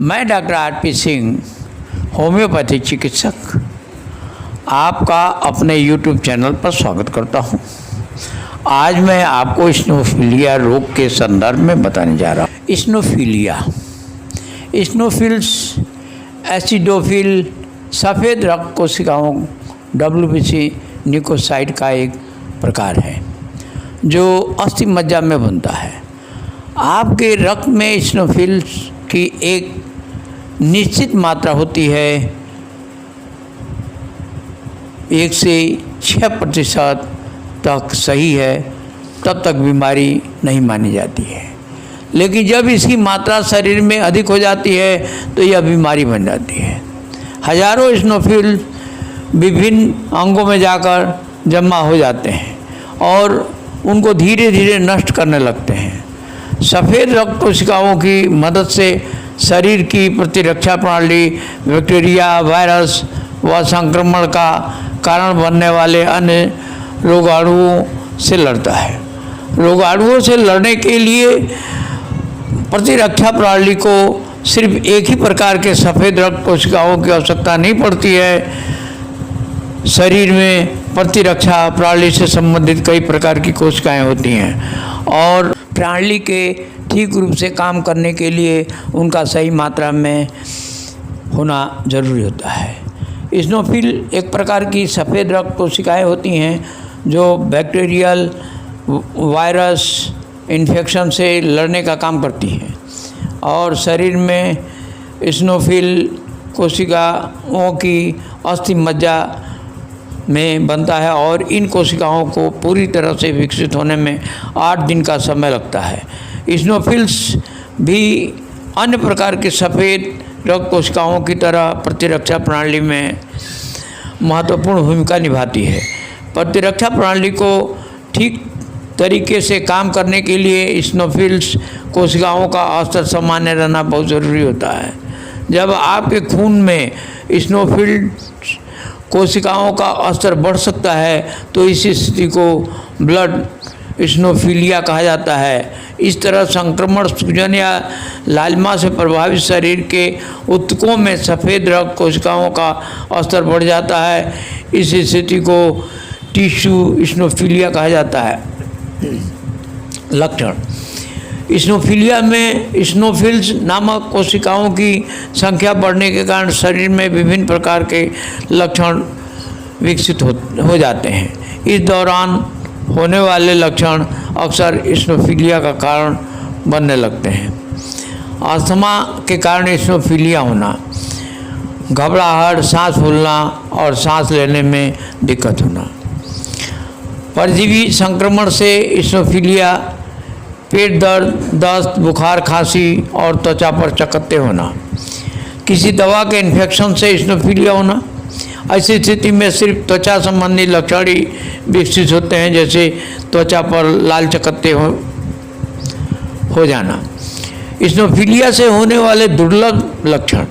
मैं doctor RP. Singh, homeopathy चिकित्सक, आपका अपने यूट्यूब चैनल पर स्वागत करता हूं। आज मैं आपको इस्नोफिलिया रोग के संदर्भ में बताने जा रहा हूं। इस्नोफिल्स एसिडोफिल सफ़ेद रक्त कोशिकाओं WBC न्यूक्लियोसाइड का एक प्रकार है जो अस्थि मज्जा में बनता है। आपके रक्त में इस्नोफिल्स की एक निश्चित मात्रा होती है, 1 से 6% तक सही है, तब तक बीमारी नहीं मानी जाती है। लेकिन जब इसकी मात्रा शरीर में अधिक हो जाती है तो यह बीमारी बन जाती है। हजारों इस्नोफिल विभिन्न अंगों में जाकर जमा हो जाते हैं और उनको धीरे धीरे नष्ट करने लगते हैं। सफ़ेद रक्त कोशिकाओं की मदद से शरीर की प्रतिरक्षा प्रणाली बैक्टीरिया, वायरस व संक्रमण का कारण बनने वाले अन्य रोगाणुओं से लड़ता है। रोगाणुओं से लड़ने के लिए प्रतिरक्षा प्रणाली को सिर्फ एक ही प्रकार के सफ़ेद रक्त कोशिकाओं की आवश्यकता नहीं पड़ती है। शरीर में प्रतिरक्षा प्रणाली से संबंधित कई प्रकार की कोशिकाएं होती हैं और प्रणाली के ठीक रूप से काम करने के लिए उनका सही मात्रा में होना जरूरी होता है। इस्नोफिल एक प्रकार की सफ़ेद रक्त कोशिकाएं होती हैं जो बैक्टीरियल, वायरस इन्फेक्शन से लड़ने का काम करती हैं और शरीर में इस्नोफिल कोशिकाओं की अस्थि मज्जा में बनता है और इन कोशिकाओं को पूरी तरह से विकसित होने में 8 दिन का समय लगता है। इस्नोफिल्स भी अन्य प्रकार के सफ़ेद रक्त कोशिकाओं की तरह प्रतिरक्षा प्रणाली में महत्वपूर्ण भूमिका निभाती है। प्रतिरक्षा प्रणाली को ठीक तरीके से काम करने के लिए इस्नोफिल्स कोशिकाओं का स्तर सामान्य रहना बहुत ज़रूरी होता है। जब आपके खून में इस्नोफिल कोशिकाओं का स्तर बढ़ सकता है तो इस स्थिति को ब्लड इस्नोफिलिया कहा जाता है। इस तरह संक्रमण, सूजन या लालिमा से प्रभावित शरीर के ऊतकों में सफ़ेद रक्त कोशिकाओं का स्तर बढ़ जाता है। इस स्थिति को टिश्यू इस्नोफिलिया कहा जाता है। लक्षण: इस्नोफिलिया में इस्नोफिल्स नामक कोशिकाओं की संख्या बढ़ने के कारण शरीर में विभिन्न प्रकार के लक्षण विकसित हो जाते हैं। इस दौरान होने वाले लक्षण अक्सर इस्नोफिलिया का कारण बनने लगते हैं। अस्थमा के कारण इस्नोफिलिया होना, घबराहट, सांस फूलना और सांस लेने में दिक्कत होना। परजीवी संक्रमण से इस्नोफिलिया, पेट दर्द, दस्त, बुखार, खांसी और त्वचा पर चकत्ते होना। किसी दवा के इन्फेक्शन से इस्नोफिलिया होना। ऐसी स्थिति में सिर्फ त्वचा संबंधी लक्षण ही विकसित होते हैं, जैसे त्वचा पर लाल चकत्ते हो जाना। इस्नोफिलिया से होने वाले दुर्लभ लक्षण: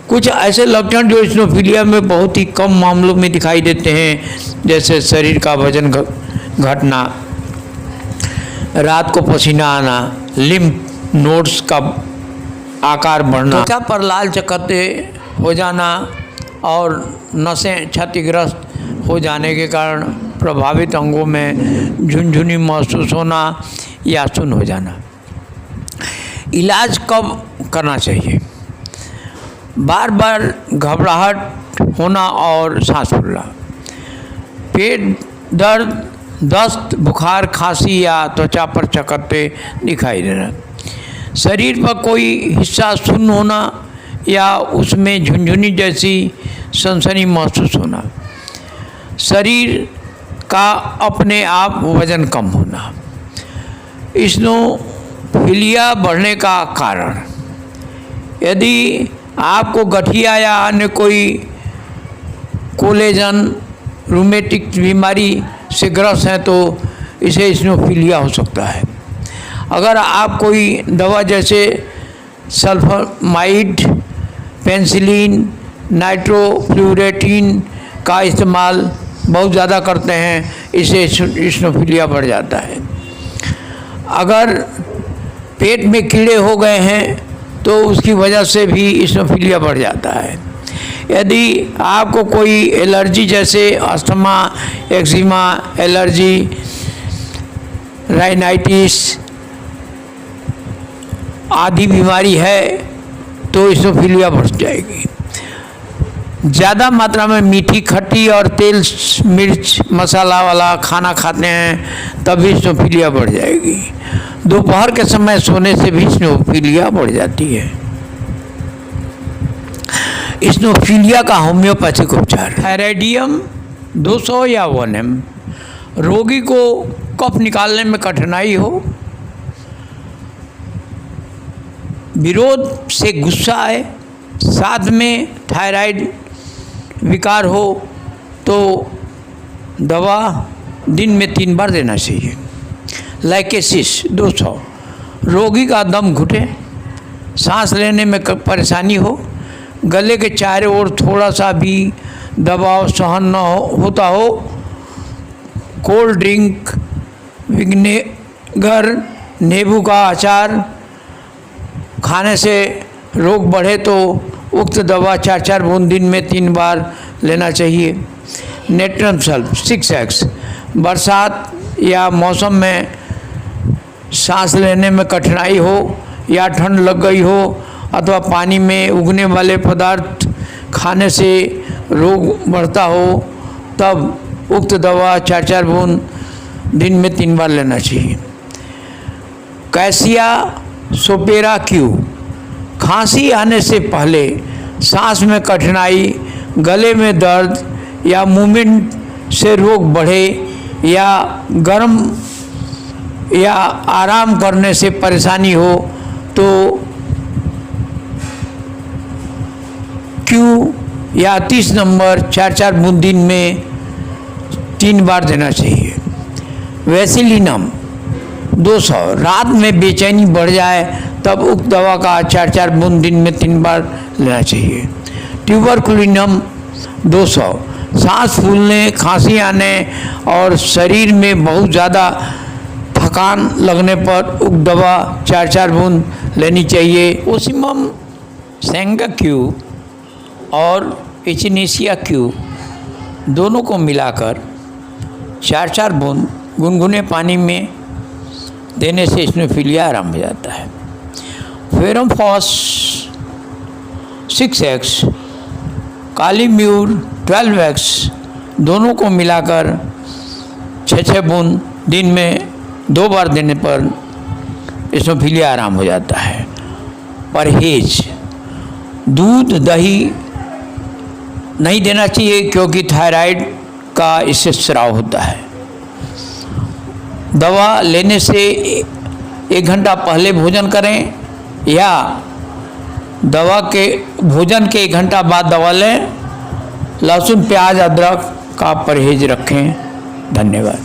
कुछ ऐसे लक्षण जो इस्नोफिलिया में बहुत ही कम मामलों में दिखाई देते हैं, जैसे शरीर का वजन घटना, रात को पसीना आना, लिम्फ नोड्स का आकार बढ़ना, त्वचा पर लाल चकत्ते हो जाना और नसें क्षतिग्रस्त हो जाने के कारण प्रभावित अंगों में झुनझुनी महसूस होना या सुन्न हो जाना। इलाज कब करना चाहिए? बार बार घबराहट होना और सांस फूलना, पेट दर्द, दस्त, बुखार, खांसी या त्वचा पर चकत्ते दिखाई देना, शरीर पर कोई हिस्सा सुन्न होना या उसमें झुनझुनी जैसी सनसनी महसूस होना, शरीर का अपने आप वजन कम होना। इस्नोफिलिया बढ़ने का कारण: यदि आपको गठिया या अन्य कोई कोलेजन रूमेटिक बीमारी से ग्रस्त हैं तो इसे इस्नोफिलिया हो सकता है। अगर आप कोई दवा जैसे सल्फामाइड, पेनिसिलिन, नाइट्रोफ्लुरेटिन का इस्तेमाल बहुत ज़्यादा करते हैं, इससे इस्नोफिलिया बढ़ जाता है। अगर पेट में कीड़े हो गए हैं तो उसकी वजह से भी इस्नोफिलिया बढ़ जाता है। यदि आपको कोई एलर्जी जैसे अस्थमा, एक्जिमा एलर्जी, राइनाइटिस आदि बीमारी है तो इस्नोफिलिया बढ़ जाएगी। ज़्यादा मात्रा में मीठी, खट्टी और तेल मिर्च मसाला वाला खाना खाते हैं तब भी इस्नोफिलिया बढ़ जाएगी। दोपहर के समय सोने से भी इस्नोफिलिया बढ़ जाती है। इस्नोफिलिया का होम्योपैथिक उपचार। थायराइडियम 200 या 1M। रोगी को कफ निकालने में कठिनाई हो, विरोध से गुस्सा आए, साथ में थायराइड विकार हो तो दवा दिन में 3 बार देना चाहिए। लाइकेसिस 200। रोगी का दम घुटे, सांस लेने में परेशानी हो, गले के चारों ओर थोड़ा सा भी दबाव सहन न होता हो, कोल्ड ड्रिंक, विनेगर, नींबू का अचार खाने से रोग बढ़े तो उक्त दवा 4-4 बूंद दिन में 3 बार लेना चाहिए। Natrum sulph 6X। बरसात या मौसम में सांस लेने में कठिनाई हो या ठंड लग गई हो अथवा पानी में उगने वाले पदार्थ खाने से रोग बढ़ता हो तब उक्त दवा 4-4 बूंद दिन में 3 बार लेना चाहिए। Cassia sophera Q. खांसी आने से पहले सांस में कठिनाई, गले में दर्द या मूवमेंट से रोग बढ़े या गर्म या आराम करने से परेशानी हो तो क्यू या 30 नंबर 4-4 बूंद दिन में 3 बार देना चाहिए। वैसिलिनम 200। रात में बेचैनी बढ़ जाए तब उक्त दवा का 4-4 बूंद दिन में 3 बार लेना चाहिए। ट्यूबरकुलिनम 200। सांस फूलने, खांसी आने और शरीर में बहुत ज़्यादा थकान लगने पर उक्त दवा 4-4 बूंद लेनी चाहिए। ओसिमम सेंगा क्यू और एचिनेसिया क्यू दोनों को मिलाकर 4-4 बूंद गुनगुने पानी में देने से इस्नोफिलिया आराम हो जाता है। फेरोमॉस 6X, कालीम्यूर 12X दोनों को मिलाकर 6-6 बूंद दिन में 2 बार देने पर इस्नोफिलिया आराम हो जाता है। परहेज। दूध, दही नहीं देना चाहिए क्योंकि थायराइड का इससे स्राव होता है। दवा लेने से 1 घंटा पहले भोजन करें या दवा के भोजन के 1 घंटा बाद दवा लें। लहसुन, प्याज, अदरक का परहेज रखें। धन्यवाद।